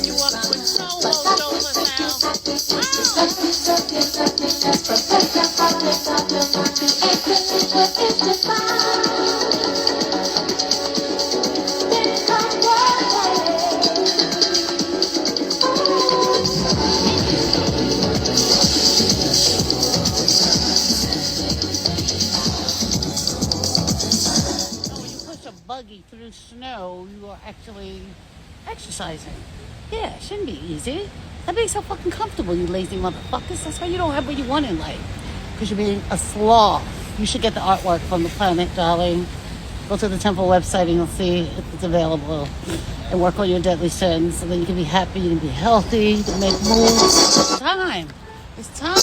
when you up with solo sofa sound. So when you push a buggy through snow, you are actually exercising. Yeah, it shouldn't be easy. That makes you so fucking comfortable, you lazy motherfuckers. That's why you don't have what you want in life. Because you're being a sloth. You should get the artwork from the planet, darling. Go to the temple website and you'll see if it's available. And work on your deadly sins so that you can be happy, you can be healthy, you can make moves. It's time. It's time.